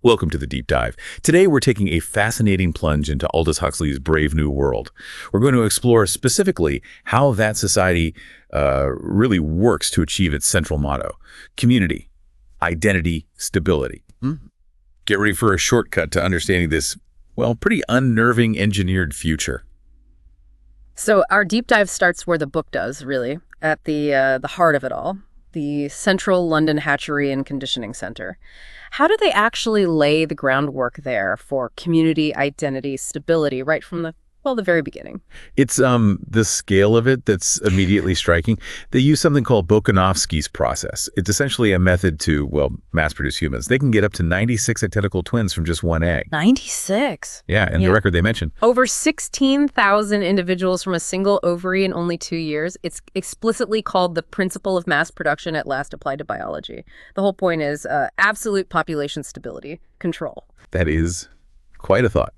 Welcome to the Deep Dive. Today we're taking a fascinating plunge into Aldous Huxley's Brave New World. We're going to explore specifically how that society really works to achieve its central motto: community, identity, stability. Get ready for a shortcut to understanding this, well, pretty unnerving engineered future. So our deep dive starts where the book does, really, at the heart of it all, the Central London Hatchery and Conditioning Center. How do they actually lay the groundwork there for community, identity, stability right from the very beginning? It's the scale of it that's immediately striking. They use something called Bokanovsky's process. It's essentially a method to, well, mass-produce humans. They can get up to 96 identical twins from just one egg. 96? Yeah, and the record they mentioned. Over 16,000 individuals from a single ovary in only 2 years. It's explicitly called the principle of mass production at last applied to biology. The whole point is absolute population stability, control. That is quite a thought.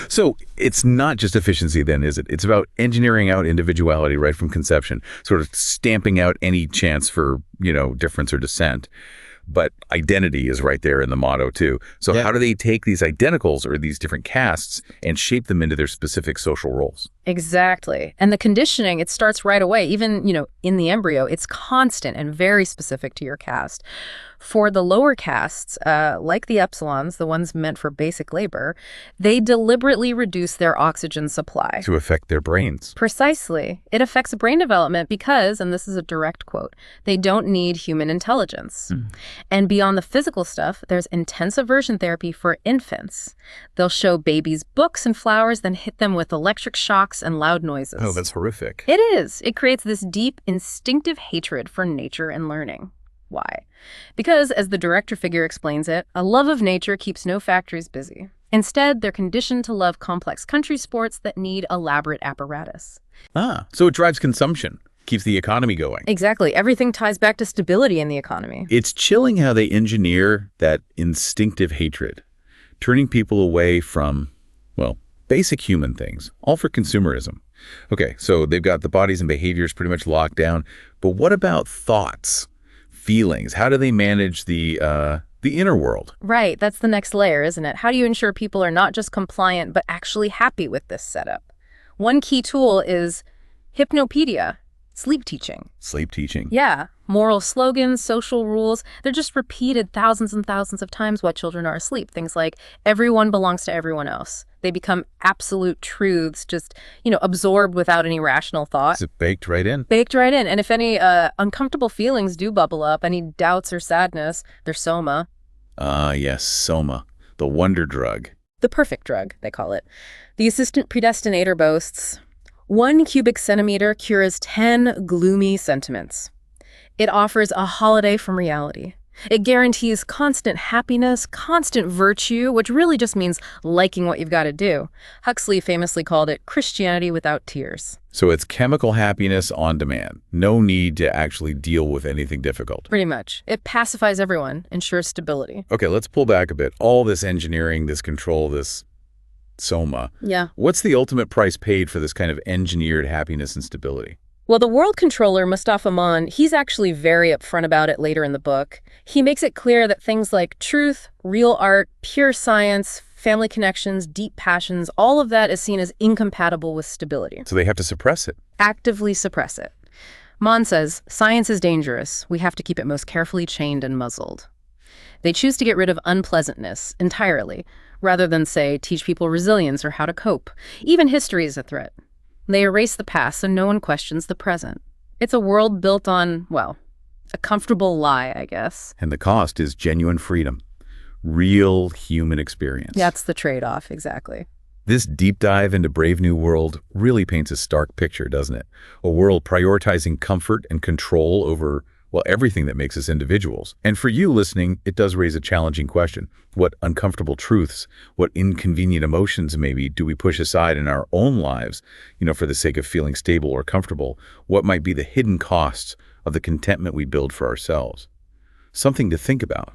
So it's not just efficiency then, is it? It's about engineering out individuality right from conception, sort of stamping out any chance for, difference or dissent. But identity is right there in the motto too. So how do they take these identicals or these different castes and shape them into their specific social roles? Exactly. And the conditioning, it starts right away. Even, in the embryo, it's constant and very specific to your caste. For the lower castes, like the epsilons, the ones meant for basic labor, they deliberately reduce their oxygen supply. To affect their brains. Precisely. It affects brain development because, and this is a direct quote, they don't need human intelligence. And beyond the physical stuff, there's intense aversion therapy for infants. They'll show babies books and flowers, then hit them with electric shocks and loud noises. Oh, that's horrific. It is. It creates this deep, instinctive hatred for nature and learning. Why? Because, as the director figure explains it, a love of nature keeps no factories busy. Instead, they're conditioned to love complex country sports that need elaborate apparatus. So it drives consumption, keeps the economy going. Exactly. Everything ties back to stability in the economy. It's chilling how they engineer that instinctive hatred, turning people away from, well, basic human things, all for consumerism. Okay, so they've got the bodies and behaviors pretty much locked down, but what about thoughts? Feelings? How do they manage the inner world? Right. That's the next layer, isn't it? How do you ensure people are not just compliant, but actually happy with this setup? One key tool is hypnopedia, sleep teaching. Sleep teaching. Yeah. Moral slogans, social rules, they're just repeated thousands and thousands of times while children are asleep. Things like, everyone belongs to everyone else. They become absolute truths, just, absorbed without any rational thought. It's baked right in. Baked right in. And if any uncomfortable feelings do bubble up, any doubts or sadness, they're soma. Yes, soma, the wonder drug. The perfect drug, they call it. The assistant predestinator boasts, 1 cubic centimeter cures 10 gloomy sentiments. It offers a holiday from reality. It guarantees constant happiness, constant virtue, which really just means liking what you've got to do. Huxley famously called it Christianity without tears. So it's chemical happiness on demand. No need to actually deal with anything difficult. Pretty much. It pacifies everyone, ensures stability. Okay, let's pull back a bit. All this engineering, this control, this soma. Yeah. What's the ultimate price paid for this kind of engineered happiness and stability? Well, the world controller, Mustafa Mon, he's actually very upfront about it later in the book. He makes it clear that things like truth, real art, pure science, family connections, deep passions, all of that is seen as incompatible with stability. So they have to suppress it. Actively suppress it. Mon says, science is dangerous. We have to keep it most carefully chained and muzzled. They choose to get rid of unpleasantness entirely, rather than, say, teach people resilience or how to cope. Even history is a threat. They erase the past so no one questions the present. It's a world built on, well, a comfortable lie, I guess. And the cost is genuine freedom, real human experience. That's the trade-off, exactly. This deep dive into Brave New World really paints a stark picture, doesn't it? A world prioritizing comfort and control over, well, everything that makes us individuals. And for you listening, it does raise a challenging question. What uncomfortable truths, what inconvenient emotions maybe do we push aside in our own lives, for the sake of feeling stable or comfortable? What might be the hidden costs of the contentment we build for ourselves? Something to think about.